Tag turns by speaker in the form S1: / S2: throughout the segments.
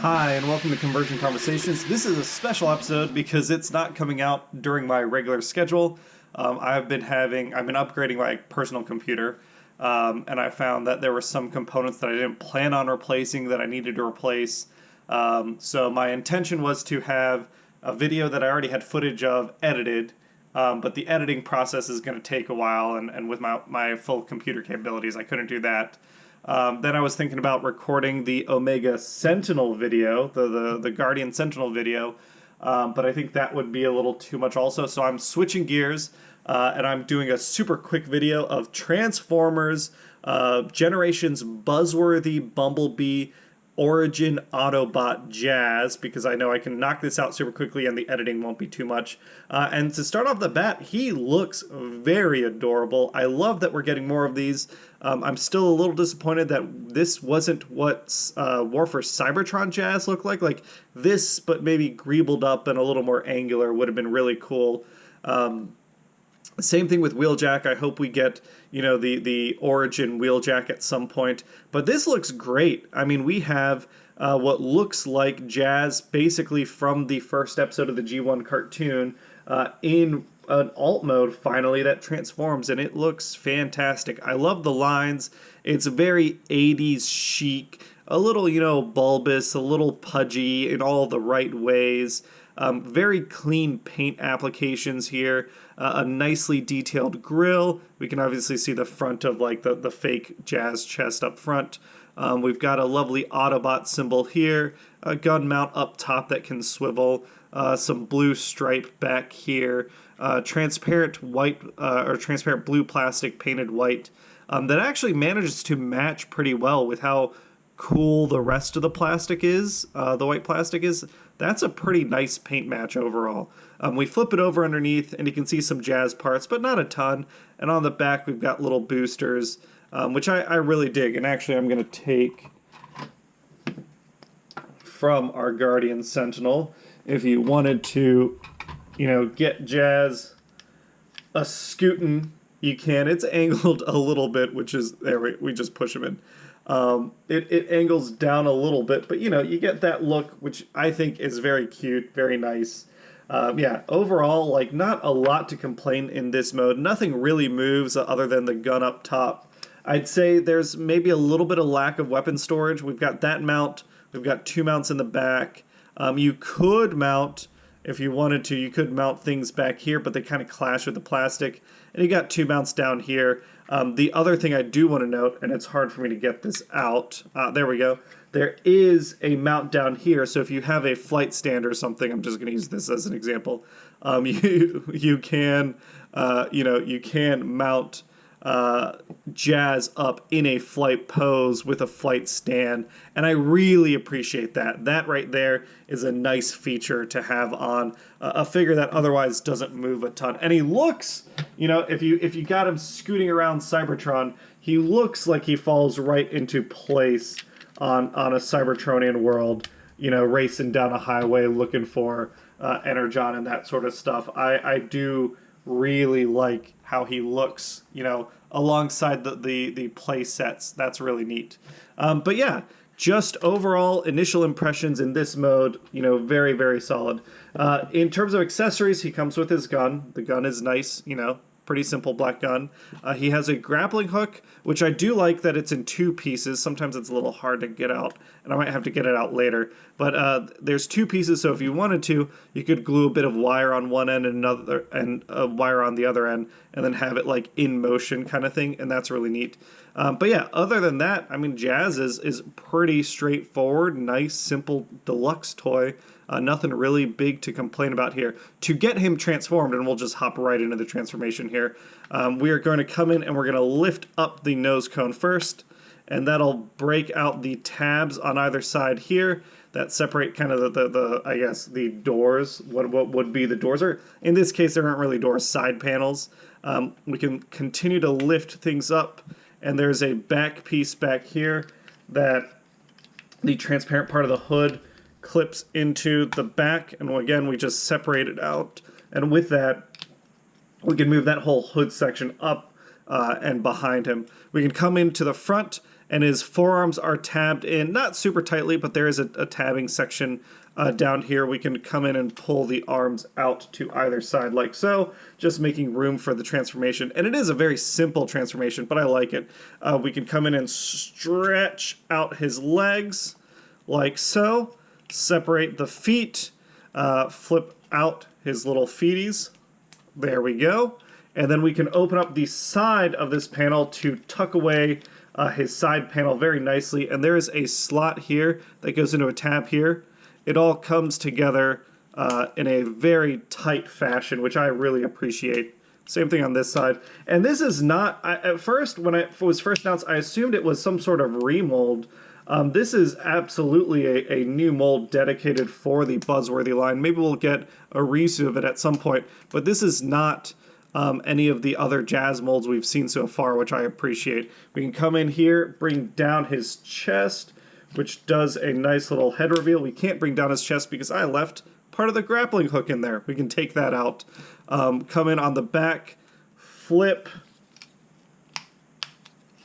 S1: Hi, and welcome to Conversion Conversations. This is a special episode because it's not coming out during my regular schedule. I've been upgrading my personal computer, and I found that there were some components that I didn't plan on replacing that I needed to replace. So my intention was to have a video that I already had footage of edited, but the editing process is going to take a while, and with my full computer capabilities, I couldn't do that. Then I was thinking about recording the Omega Sentinel video, the Guardian Sentinel video, but I think that would be a little too much also, so I'm switching gears, and I'm doing a super quick video of Transformers Generations Buzzworthy Bumblebee Origin Autobot Jazz, because I know I can knock this out super quickly and the editing won't be too much. And to start off the bat, he looks very adorable. I love that we're getting more of these. I'm still a little disappointed that this wasn't what War for Cybertron Jazz looked like. Like this, but maybe greebled up and a little more angular would have been really cool. Same thing with Wheeljack. I hope we get, the Origin Wheeljack at some point. But this looks great. I mean, we have what looks like Jazz basically from the first episode of the G1 cartoon in an alt mode finally that transforms, and it looks fantastic. I love the lines. It's very 80s chic, a little, bulbous, a little pudgy in all the right ways. Very clean paint applications here. A nicely detailed grille. We can obviously see the front of like the fake Jazz chest up front. We've got a lovely Autobot symbol here. A gun mount up top that can swivel. Some blue stripe back here. Transparent white or transparent blue plastic painted white. That actually manages to match pretty well with how cool the rest of the plastic is, the white plastic is. That's a pretty nice paint match overall. We flip it over underneath and you can see some Jazz parts, but not a ton. And on the back we've got little boosters, which I really dig. And actually I'm going to take from our Guardian Sentinel. If you wanted to, get Jazz a scootin', you can. It's angled a little bit, which is, there we just push him in. It angles down a little bit, but you get that look, which I think is very cute, very nice. Yeah, overall, like not a lot to complain in this mode. Nothing really moves other than the gun up top. I'd say there's maybe a little bit of lack of weapon storage. We've got that mount. We've got two mounts in the back. You could mount, if you wanted to, you could mount things back here, but they kind of clash with the plastic. And you got two mounts down here. The other thing I do want to note, and it's hard for me to get this out, there we go. There is a mount down here, so if you have a flight stand or something, I'm just going to use this as an example. You can mount Jazz up in a flight pose with a flight stand, and I really appreciate that. That right there is a nice feature to have on a figure that otherwise doesn't move a ton. And he looks, if you got him scooting around Cybertron, he looks like he falls right into place on a Cybertronian world, racing down a highway looking for Energon and that sort of stuff. I do really like how he looks, alongside the play sets. That's really neat. But yeah, just overall initial impressions in this mode, very, very solid. In terms of accessories, he comes with his gun. The gun is nice, pretty simple black gun. He has a grappling hook, which I do like that it's in two pieces. Sometimes it's a little hard to get out, and I might have to get it out later. But there's two pieces, so if you wanted to, you could glue a bit of wire on one end and a wire on the other end, and then have it like in motion kind of thing, and that's really neat. But yeah, other than that, I mean, Jazz is pretty straightforward, nice, simple, deluxe toy. Nothing really big to complain about here. To get him transformed, and we'll just hop right into the transformation here, we are going to come in and we're going to lift up the nose cone first, and that'll break out the tabs on either side here that separate kind of the doors, what would be the doors, or in this case there aren't really doors, side panels. We can continue to lift things up, and there's a back piece back here that the transparent part of the hood clips into the back, and again we just separate it out, and with that we can move that whole hood section up and behind him. We can come into the front and his forearms are tabbed in, not super tightly, but there is a tabbing section down here. We can come in and pull the arms out to either side like so, just making room for the transformation. And it is a very simple transformation, but I like it. We can come in and stretch out his legs like so, separate the feet, flip out his little feeties. There we go. And then we can open up the side of this panel to tuck away his side panel very nicely. And there is a slot here that goes into a tab here. It all comes together in a very tight fashion, which I really appreciate. Same thing on this side. And this is not, at first, when it was first announced, I assumed it was some sort of remold. This is absolutely a new mold dedicated for the Buzzworthy line. Maybe we'll get a reissue of it at some point, but this is not any of the other Jazz molds we've seen so far, which I appreciate. We can come in here, bring down his chest, which does a nice little head reveal. We can't bring down his chest because I left part of the grappling hook in there. We can take that out. Come in on the back, flip,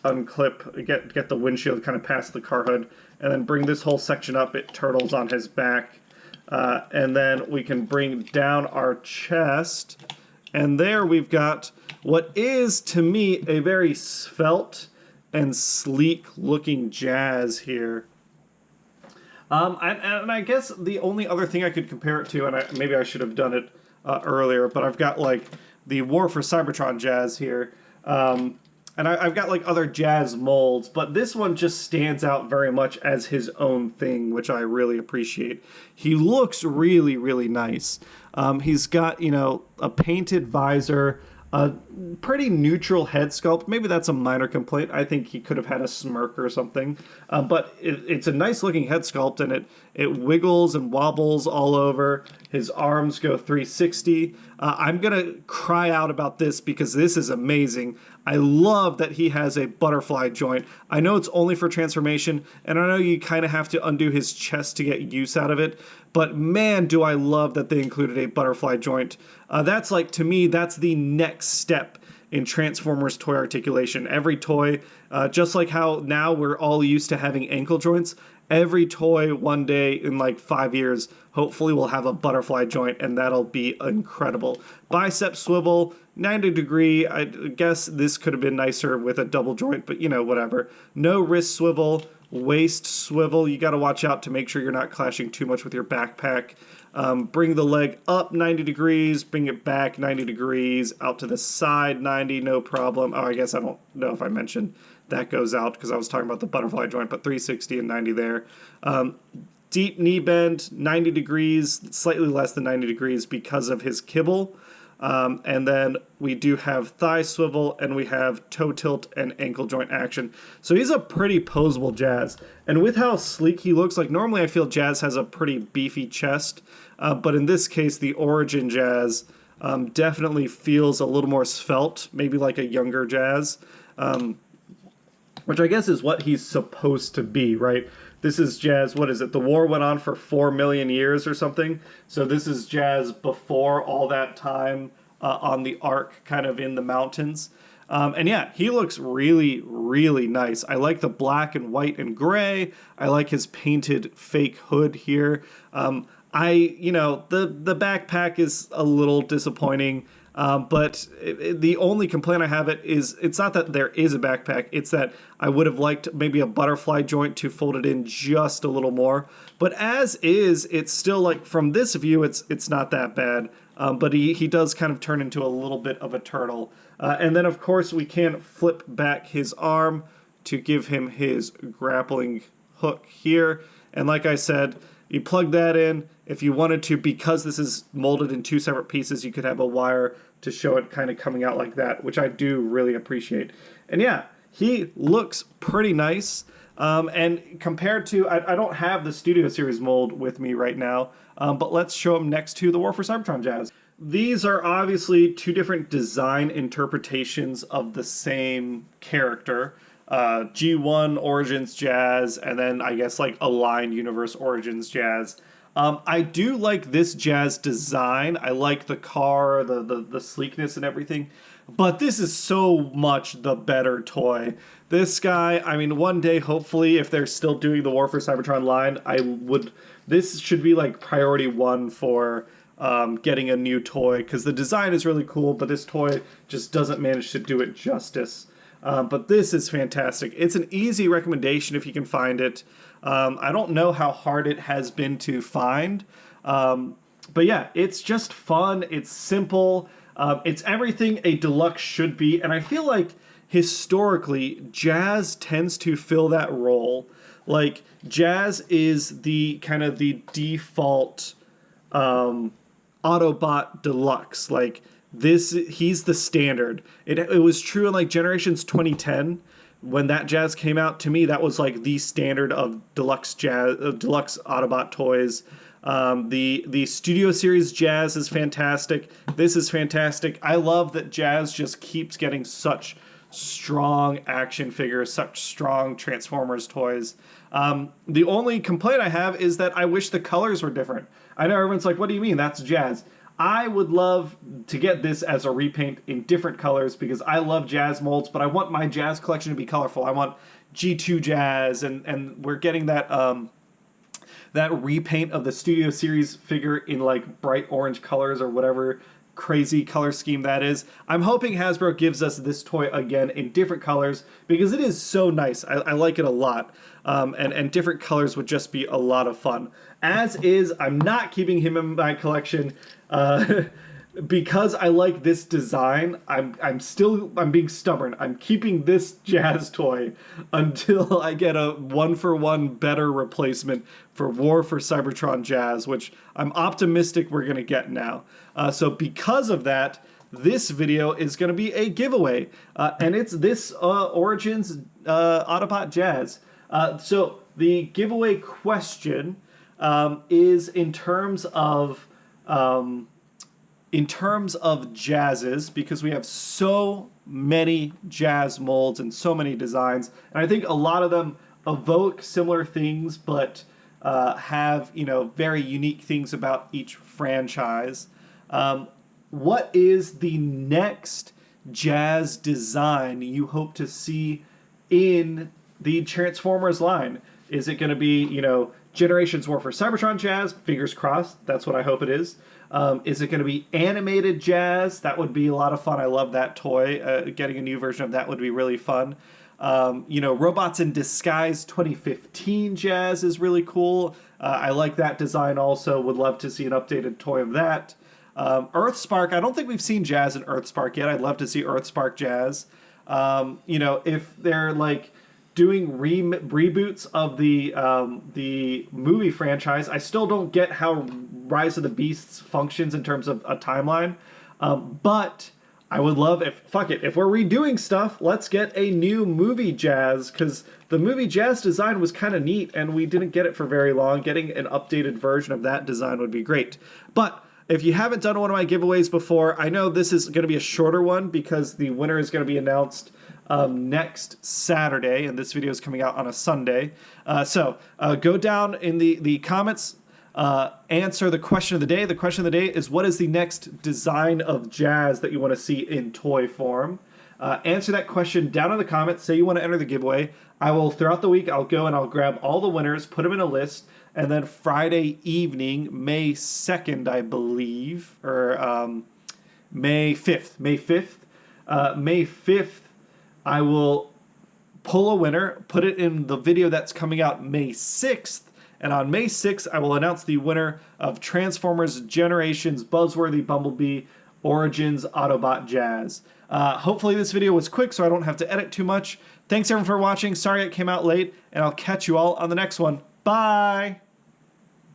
S1: unclip, get the windshield kind of past the car hood, and then bring this whole section up. It turtles on his back. And then we can bring down our chest, and there we've got what is, to me, a very svelte and sleek looking Jazz here. And I guess the only other thing I could compare it to, and maybe I should have done it earlier, but I've got like the War for Cybertron Jazz here. And I've got like other Jazz molds, but this one just stands out very much as his own thing, which I really appreciate. He looks really, really nice. He's got, you know, a painted visor, a pretty neutral head sculpt. Maybe that's a minor complaint. I think he could have had a smirk or something. But it's a nice looking head sculpt, and it wiggles and wobbles all over. His arms go 360. I'm going to cry out about this because this is amazing. I love that he has a butterfly joint. I know it's only for transformation, and I know you kind of have to undo his chest to get use out of it, but man, do I love that they included a butterfly joint. That's like, to me, that's the next step in Transformers toy articulation. Every toy, just like how now we're all used to having ankle joints, every toy one day in like 5 years hopefully will have a butterfly joint, and that'll be incredible. Bicep swivel, 90 degree. I guess this could have been nicer with a double joint, but you know, whatever. No wrist swivel, waist swivel. You got to watch out to make sure you're not clashing too much with your backpack. Bring the leg up 90 degrees, bring it back 90 degrees, out to the side 90, no problem. Oh, I guess I don't know if I mentioned that goes out because I was talking about the butterfly joint, but 360 and 90 there. Deep knee bend, 90 degrees, slightly less than 90 degrees because of his kibble. And then we do have thigh swivel, and we have toe tilt and ankle joint action. So he's a pretty poseable Jazz. And with how sleek he looks, like normally I feel Jazz has a pretty beefy chest, but in this case the Origin Jazz definitely feels a little more svelte, maybe like a younger Jazz, which I guess is what he's supposed to be, right? This is Jazz, what is it? The war went on for 4 million years or something. So this is Jazz before all that time on the Ark, kind of in the mountains. And yeah, he looks really, really nice. I like the black and white and gray. I like his painted fake hood here. You know, the backpack is a little disappointing. But the only complaint I have is it's not that there is a backpack, it's that I would have liked maybe a butterfly joint to fold it in just a little more. But as is, it's still like, from this view, it's not that bad. But he does kind of turn into a little bit of a turtle. And then, of course, we can flip back his arm to give him his grappling hook here. And like I said, you plug that in. If you wanted to, because this is molded in 2 separate pieces, you could have a wire to show it kind of coming out like that, which I do really appreciate. And yeah, he looks pretty nice. And compared to, I don't have the Studio Series mold with me right now, but let's show him next to the War for Cybertron Jazz. These are obviously 2 different design interpretations of the same character. G1 Origins Jazz, and then I guess like Aligned Universe Origins Jazz. I do like this Jazz design. I like the car, the sleekness and everything. But this is so much the better toy. This guy, I mean, one day, hopefully, if they're still doing the War for Cybertron line, this should be like priority one for getting a new toy, because the design is really cool, but this toy just doesn't manage to do it justice. But this is fantastic. It's an easy recommendation if you can find it. I don't know how hard it has been to find. But yeah, it's just fun. It's simple. It's everything a deluxe should be. And I feel like historically, Jazz tends to fill that role. Like, Jazz is the kind of the default Autobot deluxe. Like, he's the standard. It was true in like Generations 2010 when that Jazz came out. To me, that was like the standard of deluxe deluxe Autobot toys. The Studio Series Jazz is fantastic. This is fantastic. I love that Jazz just keeps getting such strong action figures, such strong Transformers toys. The only complaint I have is that I wish the colors were different. I know everyone's like, what do you mean? That's Jazz. I would love to get this as a repaint in different colors because I love Jazz molds, but I want my Jazz collection to be colorful. I want G2 Jazz, and we're getting that that repaint of the Studio Series figure in like bright orange colors or whatever crazy color scheme that is. I'm hoping Hasbro gives us this toy again in different colors because it is so nice. I like it a lot. And different colors would just be a lot of fun. As is, I'm not keeping him in my collection because I like this design. I'm being stubborn. I'm keeping this Jazz toy until I get a one-for-one better replacement for War for Cybertron Jazz, which I'm optimistic we're going to get now. So because of that, this video is going to be a giveaway, and it's this Origins Autobot Jazz. So the giveaway question is in terms of Jazzes, because we have so many Jazz molds and so many designs, and I think a lot of them evoke similar things, but have, you know, very unique things about each franchise. What is the next Jazz design you hope to see in the Transformers line? Is it going to be, you know, Generations War for Cybertron Jazz? Fingers crossed. That's what I hope it is. Is it going to be animated Jazz? That would be a lot of fun. I love that toy. Getting a new version of that would be really fun. You know, Robots in Disguise 2015 Jazz is really cool. I like that design also. Would love to see an updated toy of that. Earthspark, I don't think we've seen Jazz in Earthspark yet. I'd love to see Earthspark Jazz. You know, if they're like doing reboots of the movie franchise, I still don't get how Rise of the Beasts functions in terms of a timeline. But I would love if we're redoing stuff, let's get a new movie Jazz, because the movie Jazz design was kind of neat and we didn't get it for very long. Getting an updated version of that design would be great. But if you haven't done one of my giveaways before, I know this is going to be a shorter one because the winner is going to be announced next Saturday, and this video is coming out on a Sunday. So go down in the comments, answer the question of the day. The question of the day is, what is the next design of Jazz that you want to see in toy form? Answer that question down in the comments. Say you want to enter the giveaway. I will, throughout the week, I'll go and I'll grab all the winners, put them in a list, and then Friday evening, May 2nd, I believe, or May 5th, May 5th, I will pull a winner, put it in the video that's coming out May 6th, and on May 6th, I will announce the winner of Transformers Generations Buzzworthy Bumblebee Origins Autobot Jazz. Hopefully this video was quick so I don't have to edit too much. Thanks everyone for watching. Sorry it came out late, and I'll catch you all on the next one. Bye!